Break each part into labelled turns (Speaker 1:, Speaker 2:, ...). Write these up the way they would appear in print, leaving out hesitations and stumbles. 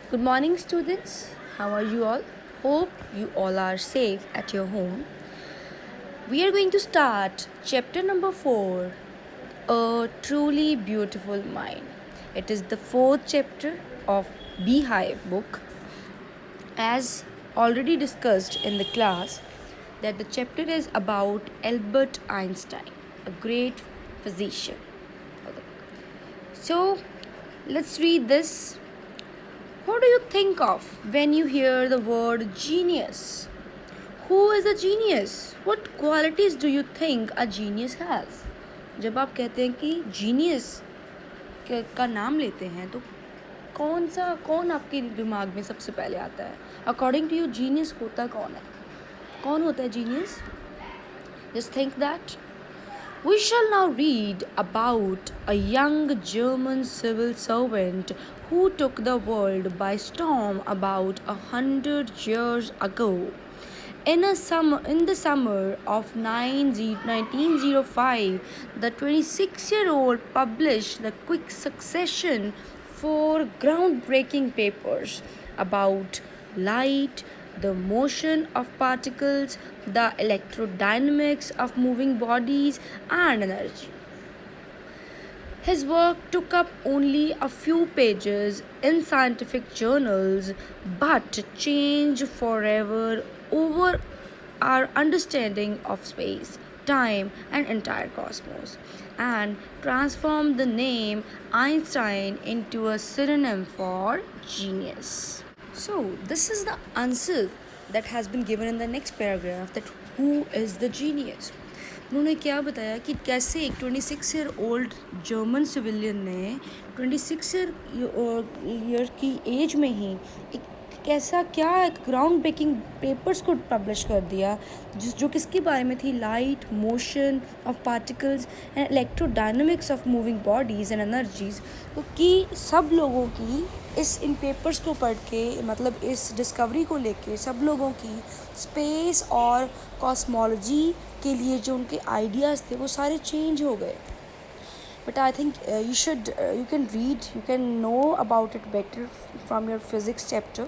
Speaker 1: Good morning, students. How are you all? Hope you all are safe at your home. We are going to start chapter number 4, A Truly Beautiful Mind. It is the fourth chapter of Beehive book. As already discussed in the class, that the chapter is about Albert Einstein, a great physician. Okay. So, let's read this. What do you think of when you hear the word genius? Who is a genius? What qualities do you think a genius has? जब आप कहते हैं कि genius का नाम लेते हैं तो कौन आपके दिमाग में सबसे पहले आता है? अकॉर्डिंग टू यू जीनियस होता कौन है? कौन होता है genius? Just think that. We shall now read about a young German civil servant who took the world by storm about 100 years ago. In the summer of 1905, the 26-year-old published the quick succession four groundbreaking papers about light, the motion of particles, the electrodynamics of moving bodies, and energy. His work took up only a few pages in scientific journals, but changed forever over our understanding of space, time, and entire cosmos, and transformed the name Einstein into a synonym for genius. So, this is the answer that has been given in the next paragraph, that who is the genius. उन्होंने क्या बताया कि कैसे एक 26 year old German civilian ने 26 year की as में ही एक कैसा क्या एक ग्राउंड ब्रेकिंग पेपर्स को पब्लिश कर दिया जो किसके बारे में थी, light, motion of particles and electrodynamics of moving bodies and energies. तो कि सब लोगों की इन पेपर्स को पढ़ के, मतलब इस डिस्कवरी को लेके सब लोगों की स्पेस और कॉस्मोलॉजी के लिए जो उनके आइडियाज़ थे वो सारे चेंज हो गए. But I think you can read, you can know about it better from your physics chapter,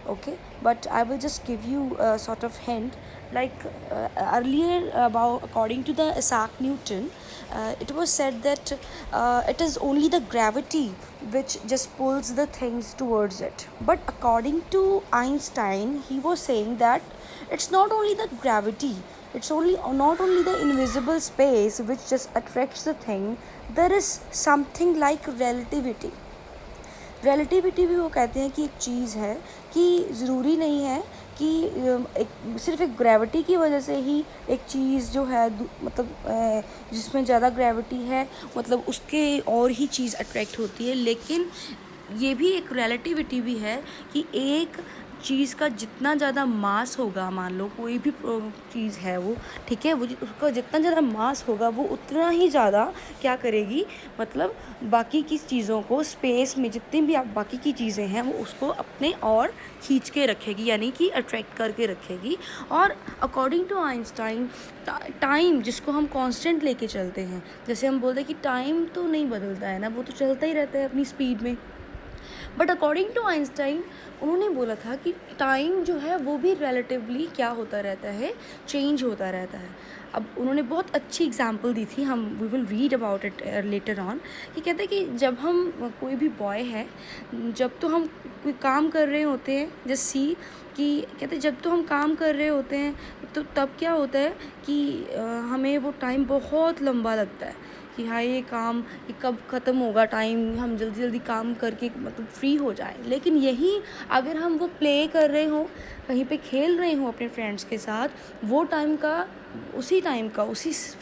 Speaker 1: okay? But I will just give you a sort of hint. Like earlier, according to the Isaac Newton, it was said that it is only the gravity which just pulls the things towards it. But according to Einstein, he was saying that it's not only the gravity, it's not only the invisible space which just attracts the thing. There is something like relativity. Relativity भी वो कहते हैं कि एक चीज़ है कि ज़रूरी नहीं है कि सिर्फ एक ग्रेविटी की वजह से ही एक चीज़ जो है, मतलब जिसमें ज़्यादा ग्रेविटी है मतलब उसके और ही चीज़ अट्रैक्ट होती है. लेकिन ये भी एक रिलेटिविटी भी है कि एक चीज़ का जितना ज़्यादा मास होगा, मान लो कोई भी चीज़ है वो, ठीक है, वो उसका जितना ज़्यादा मास होगा वो उतना ही ज़्यादा क्या करेगी, मतलब बाकी की चीज़ों को स्पेस में जितनी भी बाकी की चीज़ें हैं वो उसको अपने और खींच के रखेगी, यानी कि अट्रैक्ट करके रखेगी. और अकॉर्डिंग टू आइंस्टाइन, टाइम जिसको हम कांस्टेंट लेके चलते हैं, जैसे हम बोलते हैं कि टाइम तो नहीं बदलता है ना, वो तो चलता ही रहता है अपनी स्पीड में. बट अकॉर्डिंग टू आइंस्टाइन उन्होंने बोला था कि टाइम जो है वो भी रिलेटिवली क्या होता रहता है, चेंज होता रहता है. अब उन्होंने बहुत अच्छी एग्जांपल दी थी, हम we will read about it later on, कि कहते हैं कि जब हम कोई भी बॉय है, जब तो हम कोई काम कर रहे होते हैं, जैसे सी कि कहते हैं जब तो हम काम कर रहे होते हैं तो तब क्या होता है कि हमें वो टाइम बहुत लंबा लगता है कि हाँ ये काम ये कब ख़त्म होगा, टाइम हम जल्दी जल्दी काम करके मतलब फ्री हो जाए. लेकिन यही अगर हम वो प्ले कर रहे हों, कहीं पे खेल रहे हों अपने फ्रेंड्स के साथ, वो उसी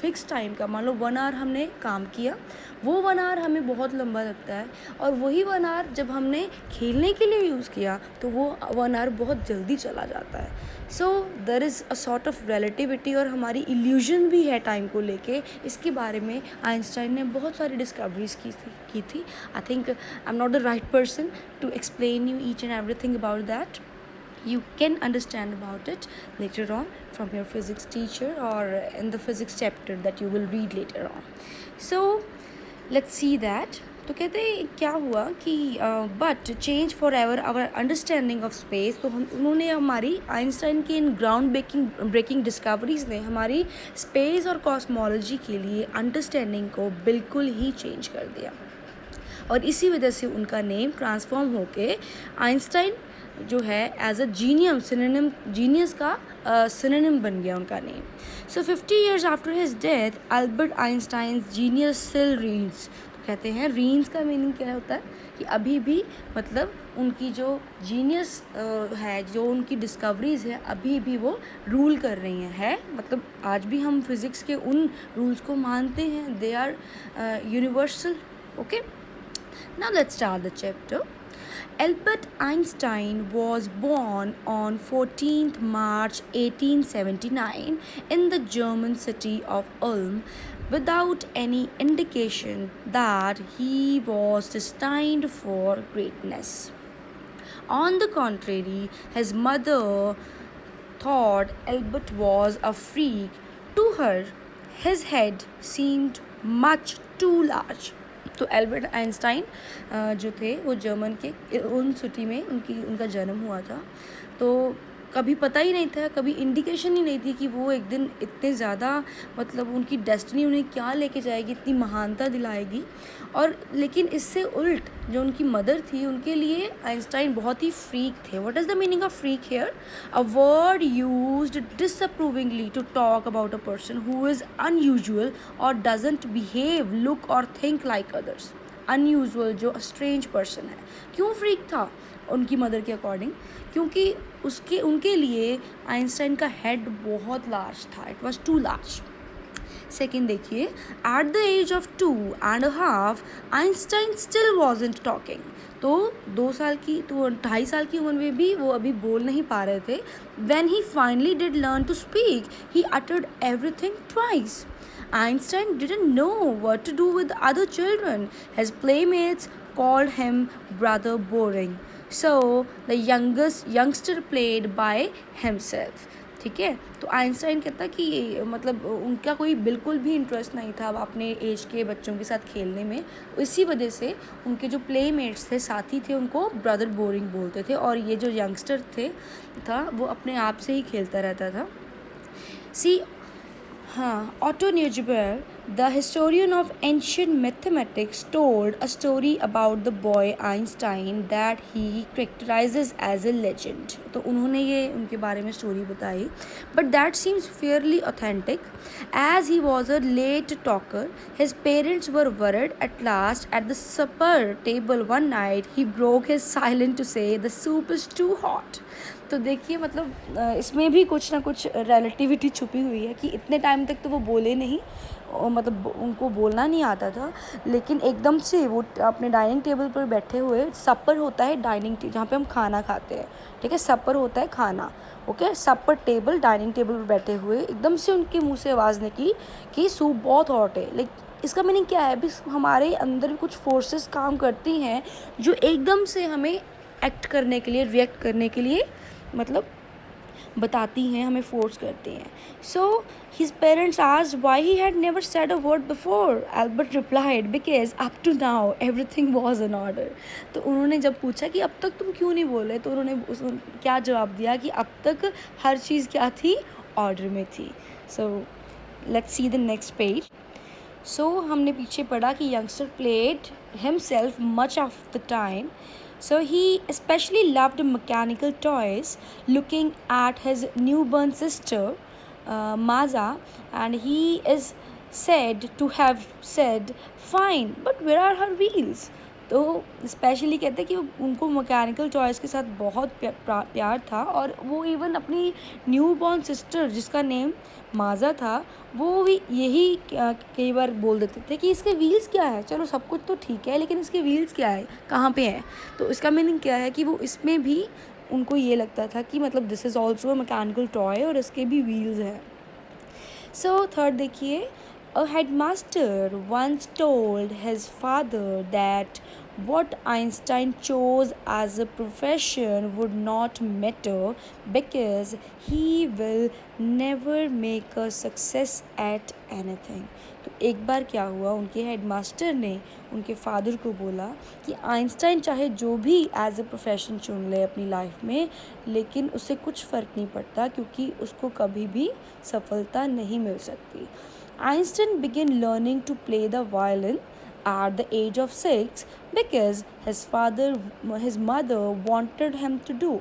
Speaker 1: फिक्स टाइम का, मान लो 1 आवर हमने काम किया, वो 1 आवर हमें बहुत लंबा लगता है. और वही 1 आवर जब हमने खेलने के लिए यूज़ किया तो वो 1 आवर बहुत जल्दी चला जाता है. So there is a sort of relativity, और हमारी इल्यूजन भी है टाइम को लेके. इसके बारे में आइंस्टाइन ने बहुत सारी डिस्कवरीज की थी. I think I am not the right person to explain you each and everything about that. You can understand about it later on from your physics teacher or in the physics chapter that you will read later on. So let's see that. तो कहते हैं क्या हुआ कि but change forever our understanding of space. तो उन्होंने हमारी Einstein की इन ग्राउंड ब्रेकिंग डिस्कवरीज ने हमारी स्पेस और कॉस्मोलॉजी के लिए अंडरस्टैंडिंग को बिल्कुल ही चेंज कर दिया, और इसी वजह से उनका नेम ट्रांसफॉर्म होके आइंस्टाइन जो है एज अ जीनियस का सिनोनिम बन गया उनका नेम। सो 50 years after his death Albert Einstein genius still reigns. तो कहते हैं रीन्स का मीनिंग क्या होता है कि अभी भी मतलब उनकी जो जीनियस है, जो उनकी डिस्कवरीज है, अभी भी वो रूल कर रही हैं, मतलब आज भी हम फिज़िक्स के उन रूल्स को मानते हैं, they are universal. Okay, now let's start the chapter. Albert Einstein was born on 14th March 1879 in the German city of Ulm without any indication that he was destined for greatness. On the contrary, his mother thought Albert was a freak. To her, his head seemed much too large. तो Albert Einstein जो थे वो German के उन city में उनका जन्म हुआ था। तो कभी पता ही नहीं था, कभी इंडिकेशन ही नहीं थी कि वो एक दिन इतने ज़्यादा मतलब उनकी डेस्टिनी उन्हें क्या लेके जाएगी, इतनी महानता दिलाएगी। और लेकिन इससे उल्ट जो उनकी मदर थी, उनके लिए आइंस्टाइन बहुत ही फ्रीक थे। What is the meaning of freak here? A word used disapprovingly to talk about a person who is unusual और डजंट बिहेव, लुक और थिंक लाइक अदर्स। अनयूजुअल जो स्ट्रेंज पर्सन है। क्यों फ्रीक था उनकी मदर के according? क्योंकि उनके लिए आइंस्टाइन का हेड बहुत लार्ज था, it was too large. Second देखिए, at the age of 2.5 Einstein still wasn't talking. तो 2.5 साल की उम्र में भी वो अभी बोल नहीं पा रहे थे। When he finally did learn to speak he uttered everything twice. Einstein didn't know what to do with other children. His playmates called him brother boring. So the youngster played by himself. ठीक है, तो Einstein कहता कि मतलब उनका कोई बिल्कुल भी इंटरेस्ट नहीं था अपने एज के बच्चों के साथ खेलने में। इसी वजह से उनके जो प्लेमेट्स थे, साथी थे, उनको ब्रदर बोरिंग बोलते थे, और ये जो यंगस्टर था वो अपने आप से ही खेलता रहता था। सी Otto Neugebauer, the historian of ancient mathematics, told a story about the boy Einstein that he characterizes as a legend. तो उन्होंने ये उनके बारे में स्टोरी बताई, but that seems fairly authentic. As he was a late talker, his parents were worried. At last, at the supper table one night, he broke his silence to say, "The soup is too hot." तो देखिए मतलब इसमें भी कुछ ना कुछ relativity छुपी हुई है कि इतने टाइम तक तो वो बोले नहीं, मतलब उनको बोलना नहीं आता था, लेकिन एकदम से वो अपने डाइनिंग टेबल पर बैठे हुए, सपर होता है डाइनिंग जहाँ पे हम खाना खाते हैं, ठीक है, सपर होता है खाना, ओके, सपर टेबल, डाइनिंग टेबल पर बैठे हुए एकदम से उनके मुंह से आवाज़ निकली कि सूप बहुत हॉट है। लाइक इसका मीनिंग क्या है? भी हमारे अंदर कुछ फोर्सेस काम करती हैं जो एकदम से हमें एक्ट करने के लिए, रिएक्ट करने के लिए मतलब बताती हैं, हमें फोर्स करती हैं। So his parents asked why he had never said a word before. Albert replied, because up to now everything was in order. तो उन्होंने जब पूछा कि अब तक तुम क्यों नहीं बोले, तो उन्होंने क्या जवाब दिया कि अब तक हर चीज़ क्या थी, ऑर्डर में थी. So let's see the next page. So हमने पीछे पढ़ा कि youngster played himself much of the time. So he especially loved mechanical toys, looking at his newborn sister, Maza, and he is said to have said, "Fine, but where are her wheels?" तो specially कहते हैं कि उनको mechanical toys के साथ बहुत प्यार था, और वो इवन अपनी न्यू बॉर्न सिस्टर जिसका नेम माजा था, वो भी यही कई बार बोल देते थे कि इसके व्हील्स क्या है, चलो सब कुछ तो ठीक है लेकिन इसके व्हील्स क्या है, कहाँ पे है. तो इसका मीनिंग क्या है कि वो इसमें भी उनको ये लगता था कि मतलब this is also a mechanical toy और इसके भी व्हील्स हैं. सो थर्ड देखिए, a headmaster once told his father that what Einstein chose as a profession would not matter because he will never make a success at anything. तो एक बार क्या हुआ, उनके हेडमास्टर ने उनके फादर को बोला कि आइंस्टाइन चाहे जो भी एज ए प्रोफेशन चुन ले अपनी लाइफ में, लेकिन उससे कुछ फ़र्क नहीं पड़ता क्योंकि उसको कभी भी सफलता नहीं मिल सकती. Einstein began learning to play the violin at the age of 6 because his mother wanted him to do.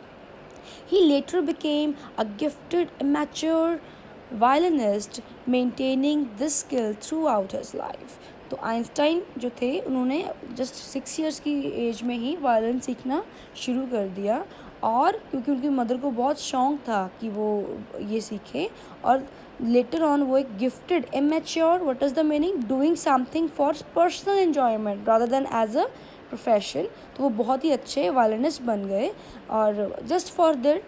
Speaker 1: He later became a gifted amateur violinist, maintaining this skill throughout his life. तो Einstein जो थे उन्होंने just 6 years की as में ही violin सीखना शुरू कर दिया, और क्योंकि उनकी मदर को बहुत शौक़ था कि वो ये सीखे, और लेटर ऑन वो एक gifted immature, what is the meaning, doing something for personal enjoyment rather than as a profession. तो वो बहुत ही अच्छे वायलिनिस्ट बन गए, और just for their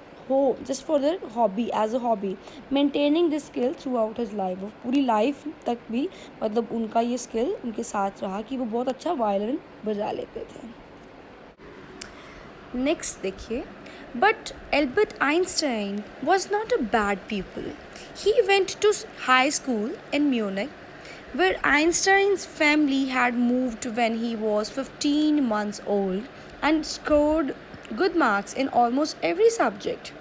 Speaker 1: hobby, as a hobby, maintaining this skill throughout his life. वो पूरी लाइफ तक भी मतलब उनका ये स्किल उनके साथ रहा कि वो बहुत अच्छा वायलिन बजा लेते थे. नेक्स्ट देखिए, but Albert Einstein was not a bad pupil. He went to high school in Munich, where Einstein's family had moved when he was 15 months old, and scored good marks in almost every subject.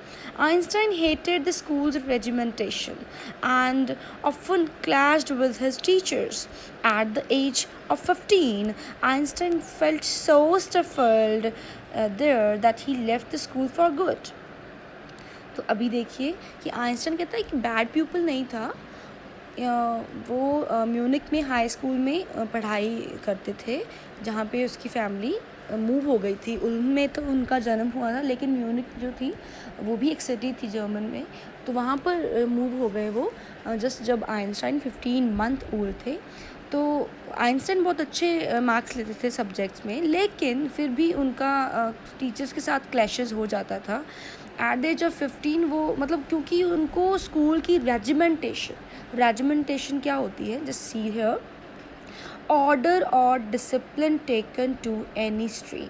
Speaker 1: Einstein hated the school's regimentation and often clashed with his teachers. At the age of 15, Einstein felt so stifled there that he left the school for good. तो अभी देखिए कि Einstein कहता है कि bad people नहीं था, वो म्यूनिक में हाई स्कूल में पढ़ाई करते थे जहाँ पे उसकी फैमिली मूव हो गई थी. उनमें तो उनका जन्म हुआ था, लेकिन म्यूनिक जो थी वो भी एक सिटी थी जर्मन में, तो वहाँ पर मूव हो गए वो जस्ट जब आइंस्टाइन 15 मंथ ओल्ड थे. तो आइंस्टाइन बहुत अच्छे मार्क्स लेते थे सब्जेक्ट्स में, लेकिन फिर भी उनका टीचर्स के साथ क्लैशेस हो जाता था. एट द एज ऑफ 15 वो मतलब क्योंकि उनको स्कूल की रेजिमेंटेशन क्या होती है, जस्ट सी हियर, ऑर्डर और discipline taken to any stream.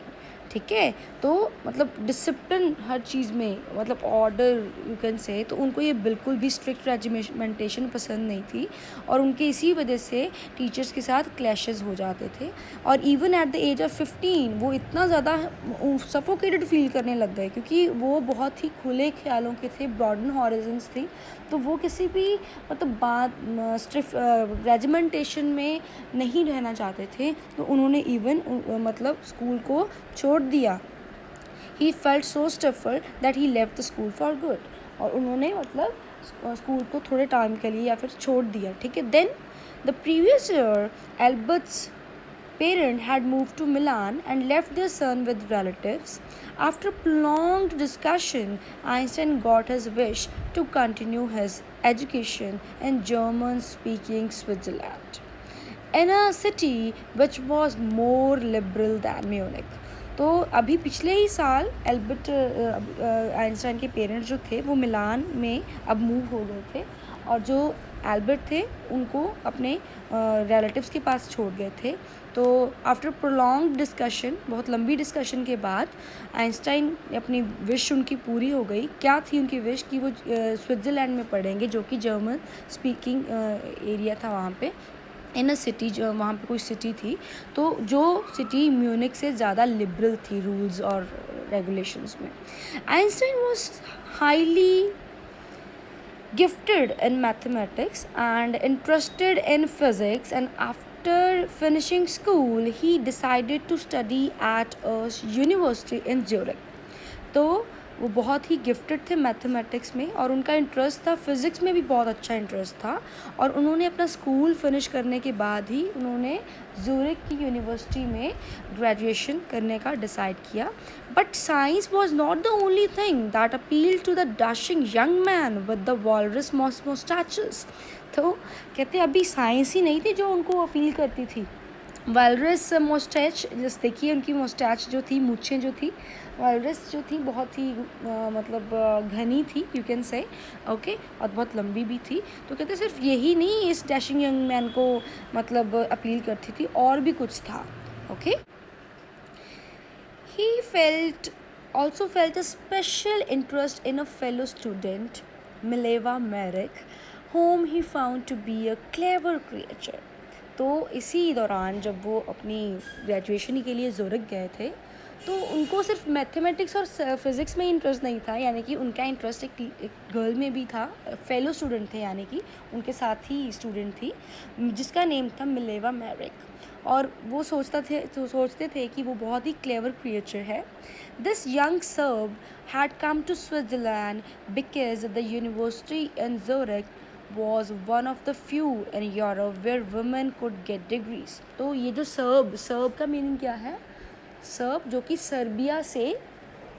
Speaker 1: ठीक है, तो मतलब डिसिप्लिन हर चीज़ में, मतलब ऑर्डर यू कैन से, तो उनको ये बिल्कुल भी स्ट्रिक्ट रेजिमेंटेशन पसंद नहीं थी, और उनके इसी वजह से टीचर्स के साथ क्लैशेस हो जाते थे. और even at the age of 15 वो इतना ज़्यादा सफोकेटेड फील करने लग गए क्योंकि वो बहुत ही खुले ख्यालों के थे, ब्रॉडन हॉरिजन्स थी, तो वो किसी भी मतलब बात स्ट्रिक्ट रेजिमेंटेशन में नहीं रहना चाहते थे. तो उन्होंने इवन मतलब स्कूल को छोड़ दिया. He felt so stifled that he left the school for good. और उन्होंने मतलब स्कूल को थोड़े टाइम के लिए या फिर छोड़ दिया. ठीक है, then the previous year Albert's parent had moved to Milan and left their son with relatives. After prolonged discussion, Einstein got his wish to continue his education in German-speaking Switzerland, in a city which was more liberal than Munich. तो अभी पिछले ही साल Albert Einstein के parents जो थे वो मिलान में अब मूव हो गए थे, और जो एल्बर्ट थे उनको अपने रिलेटिव्स के पास छोड़ गए थे. तो आफ्टर प्रोलॉन्ग डिस्कशन, बहुत लंबी डिस्कशन के बाद आइंस्टाइन अपनी विश उनकी पूरी हो गई. क्या थी उनकी विश कि वो स्विट्ज़रलैंड में पढ़ेंगे, जो कि जर्मन स्पीकिंग एरिया था वहाँ पे, इन अ सिटी, जो वहाँ पे कोई सिटी थी, तो जो सिटी म्यूनिक से ज़्यादा लिबरल थी रूल्स और रेगुलेशंस में. Einstein was highly gifted in mathematics and interested in physics, and after finishing school he decided to study at a university in Zurich. तो वो बहुत ही गिफ्टेड थे मैथमेटिक्स में, और उनका इंटरेस्ट था फिज़िक्स में भी बहुत अच्छा इंटरेस्ट था, और उन्होंने अपना स्कूल फिनिश करने के बाद ही उन्होंने ज़ूरिक की यूनिवर्सिटी में ग्रेजुएशन करने का डिसाइड किया. But science was not the only thing that appeal to the dashing young man with the walrus moustaches. तो कहते अभी साइंस ही नहीं थी जो उनको अपील करती थी. वालरस मोस्टैच, जस्ट देखिए उनकी मोस्टैच जो थी, मूछें जो थी, वालरस जो थी बहुत ही मतलब घनी थी, यू कैन से, ओके, और बहुत लंबी भी थी. तो कहते सिर्फ यही नहीं इस डैशिंग यंग मैन को मतलब अपील करती थी, और भी कुछ था. Okay, He felt also felt a special interest in a fellow student, Mileva Merrick, whom he found to be a clever creature. तो इसी दौरान जब वो अपनी ग्रेजुएशन के लिए ज़ुरिक गए थे, तो उनको सिर्फ मैथमेटिक्स और फिज़िक्स में इंटरेस्ट नहीं था, यानी कि उनका इंटरेस्ट एक गर्ल में भी था, फेलो स्टूडेंट थे, यानी कि उनके साथ ही स्टूडेंट थी जिसका नेम था मिलेवा मैरिक, और वो सोचते थे कि वो बहुत ही क्लेवर क्रिएचर है. This young Serb had come to Switzerland because the university in Zurich was one of the few in Europe where women could get degrees. तो ये जो सर्ब का मीनिंग क्या है? सर्ब जो कि सर्बिया से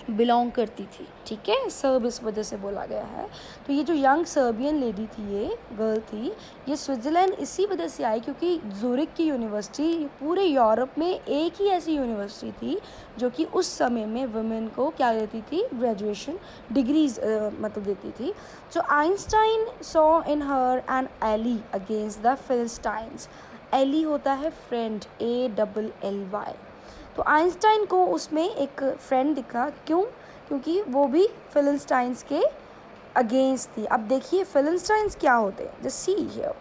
Speaker 1: बिलोंग करती थी, ठीक है, सर्ब इस वजह से बोला गया है. तो ये जो यंग सर्बियन लेडी थी, ये गर्ल थी, ये स्विट्ज़रलैंड इसी वजह से आई क्योंकि ज़ुरिक की यूनिवर्सिटी पूरे यूरोप में एक ही ऐसी यूनिवर्सिटी थी जो कि उस समय में वुमेन को क्या देती थी, ग्रेजुएशन डिग्रीज मतलब देती थी. So Einstein saw in her an ally against the Philistines. Ally होता है फ्रेंड, ALLY. तो आइंस्टाइन को उसमें एक फ्रेंड दिखा. क्यों? क्योंकि वो भी फिलिस्टाइंस के अगेंस्ट थी. अब देखिए फिलिस्टाइंस क्या होते हैं. Just see here,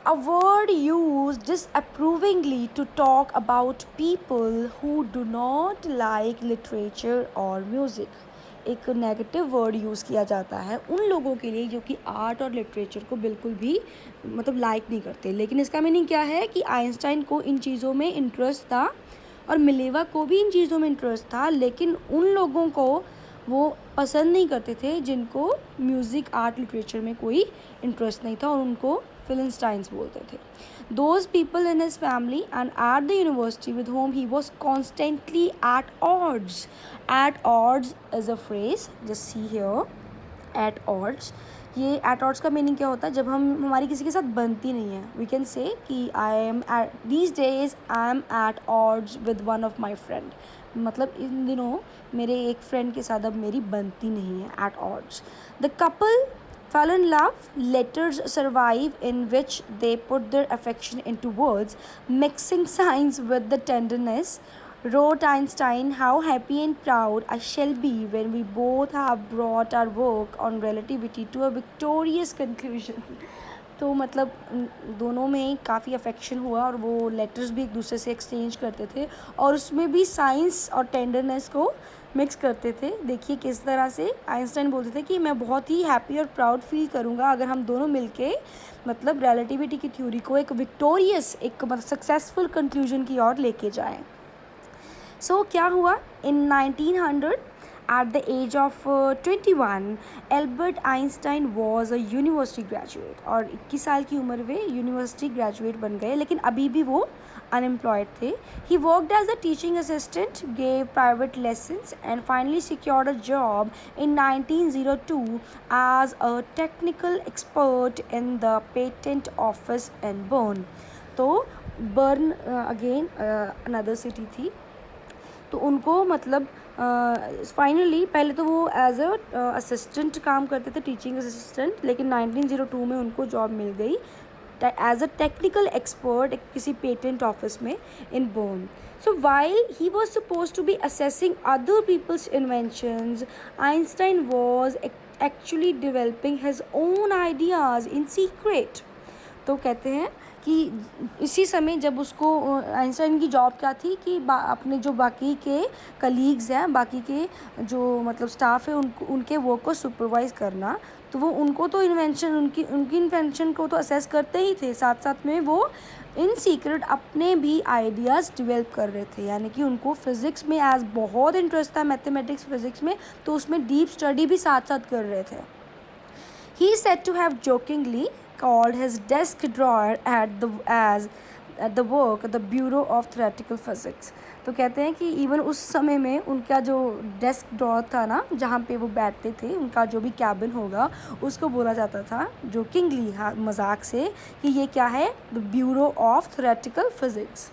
Speaker 1: a word used disapprovingly to talk about people who do not like literature or music. एक नेगेटिव वर्ड यूज़ किया जाता है उन लोगों के लिए जो कि आर्ट और लिटरेचर को बिल्कुल भी मतलब लाइक नहीं करते. लेकिन इसका मीनिंग क्या है कि आइंस्टाइन को इन चीज़ों में इंटरेस्ट था और मिलेवा को भी इन चीज़ों में इंटरेस्ट था, लेकिन उन लोगों को वो पसंद नहीं करते थे जिनको म्यूज़िक, आर्ट, लिटरेचर में कोई इंटरेस्ट नहीं था, और उनको फिलिस्टाइंस बोलते थे. Those people in his family and at the university with whom he was constantly at odds. At odds is a phrase, just see here, at odds. ये at odds का मीनिंग क्या होता है? जब हमारी किसी के साथ बनती नहीं है. We can say कि these days I am at odds with one of my friend. मतलब इन दिनों मेरे एक फ्रेंड के साथ अब मेरी बनती नहीं है. At odds. The couple fell in love. Letters survive in which they put their affection into words, mixing signs with the tenderness. Wrote Einstein, how happy and proud I shall be when we both have brought our work on relativity to a victorious conclusion. तो मतलब दोनों में काफ़ी affection हुआ और वो letters भी एक दूसरे से एक्सचेंज करते थे और उसमें भी साइंस और टेंडरनेस को मिक्स करते थे. देखिए किस तरह से आइंस्टाइन बोलते थे कि मैं बहुत ही हैप्पी और प्राउड फील करूँगा अगर हम दोनों मिलके मतलब रिलेटिविटी की थ्योरी को एक विक्टोरियस, एक सक्सेसफुल कंक्लूजन की ओर लेके जाएं. सो क्या हुआ? इन 1900 at the age of 21 Albert Einstein was a university graduate. और 21 साल की उम्र में यूनिवर्सिटी ग्रेजुएट बन गए, लेकिन अभी भी वो अनएम्प्लॉयड थे. He worked as a teaching assistant, gave private lessons and finally secured a job in 1902 as a technical expert in the patent office in Bern. तो बर्न अगेन अनदर सिटी थी. तो उनको मतलब फाइनली पहले तो वो as a assistant काम करते थे, टीचिंग असिस्टेंट, लेकिन 1902 में उनको जॉब मिल गई एज अ टेक्निकल एक्सपर्ट किसी पेटेंट ऑफिस में in Bern. So while he was suppose to be assessing other people's inventions, Einstein was actually developing his own ideas in secret. तो कहते हैं कि इसी समय जब उसको आइंस्टाइन की जॉब क्या थी कि अपने जो बाकी के कलीग्स हैं, बाकी के जो मतलब स्टाफ है उनके वर्क को सुपरवाइज़ करना. तो वो उनको तो उनकी इन्वेंशन को तो असेस करते ही थे, साथ साथ में वो इन सीक्रेट अपने भी आइडियाज़ डेवलप कर रहे थे. यानी कि उनको फिज़िक्स में एज बहुत इंटरेस्ट था, मैथमेटिक्स फिज़िक्स में, तो उसमें डीप स्टडी भी साथ साथ कर रहे थे. He said to have jokingly called his desk drawer at the work the Bureau of Theoretical Physics. तो कहते हैं कि इवन उस समय में उनका जो डेस्क ड्रॉर था ना, जहाँ पे वो बैठते थे, उनका जो भी कैबिन होगा उसको बोला जाता था जोकिंगली, हाँ मजाक से, कि ये क्या है, the bureau of theoretical physics.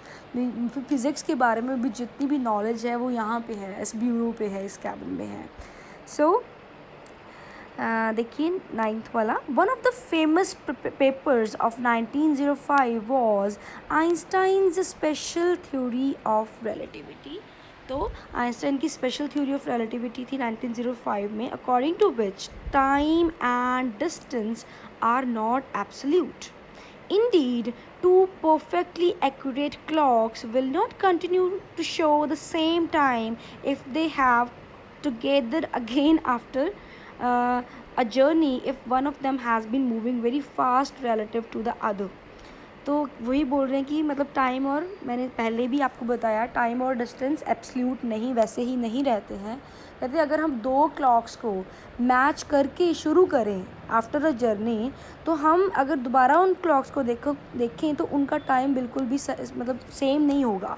Speaker 1: Physics के बारे में भी जितनी भी नॉलेज है वो यहाँ पे है, इस ब्यूरो पे है, इस कैबिन में है. सो देखिए 9th वाला, one of the famous papers of 1905 was Einstein's special theory of relativity. तो आइंस्टाइन की स्पेशल थ्योरी ऑफ रिलेटिविटी थी 1905 में, according to which time and distance are not absolute. Indeed, two perfectly accurate clocks will not continue to show the same time if they have together again after a journey if one of them has been moving very fast relative to the other. तो वही बोल रहे हैं कि मतलब time, और मैंने पहले भी आपको बताया टाइम और डिस्टेंस एब्सोल्यूट नहीं वैसे ही नहीं रहते हैं. कहते हैं अगर हम दो क्लॉक्स को मैच करके शुरू करें आफ्टर अ जर्नी, तो हम अगर दोबारा उन क्लॉक्स को देखें तो उनका टाइम बिल्कुल भी मतलब सेम नहीं होगा.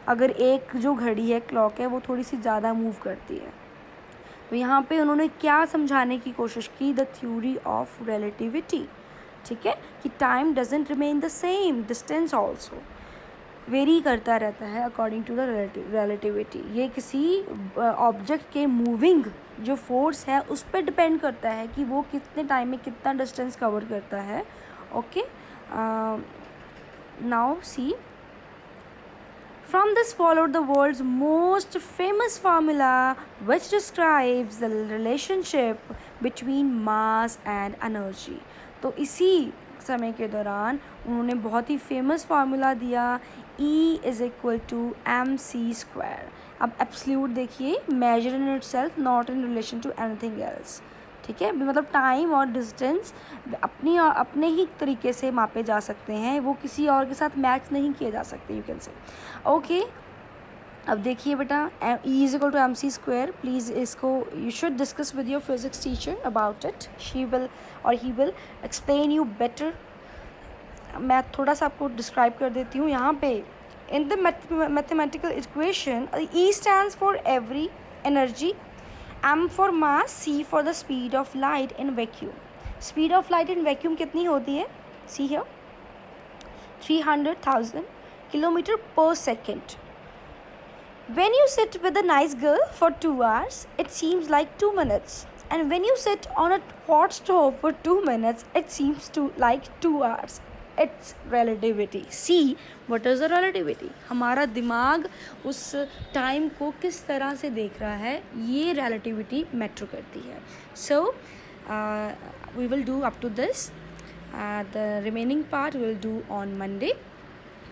Speaker 1: अगर एक जो घड़ी है, क्लॉक है, वो थोड़ी सी ज़्यादा मूव करती है. तो यहाँ पे उन्होंने क्या समझाने की कोशिश की? The theory of relativity. ठीक है, कि time doesn't remain the same, distance also very करता रहता है अकॉर्डिंग टू द रिलेटिविटी. ये किसी ऑब्जेक्ट के मूविंग जो फोर्स है उस पर डिपेंड करता है कि वो कितने टाइम में कितना डिस्टेंस कवर करता है. Okay, now see, from this followed the world's most famous formula which describes the relationship between mass and energy. तो इसी समय के दौरान उन्होंने बहुत ही फेमस फार्मूला दिया, E is equal to mc². अब एब्सोल्यूट देखिए, measure in itself, not in relation to anything else. ठीक है, मतलब टाइम और डिस्टेंस अपने ही तरीके से मापे जा सकते हैं, वो किसी और के साथ मैच नहीं किए जा सकते, यू कैन से. ओके, अब देखिए बेटा, E is equal to mc². Please इसको you should discuss with your physics teacher about it. She will और he will explain you better. मैं थोड़ा सा आपको डिस्क्राइब कर देती हूँ यहाँ पे. In the mathematical equation, E stands for every energy, M for mass, C for the speed of light in vacuum. Speed of light in vacuum कितनी होती है? See here, 300,000 kilometer per second. When you sit with a nice girl for 2 hours, it seems like 2 minutes. And when you sit on a hot stove for 2 minutes, it seems to like 2 hours. It's relativity. See, what is the relativity? हमारा दिमाग उस time को किस तरह से देख रहा है, ये relativity मैटर करती है. So, we will do up to this. The remaining part we will do on Monday.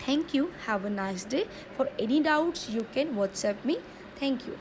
Speaker 1: Thank you. Have a nice day. For any doubts, you can WhatsApp me. Thank you.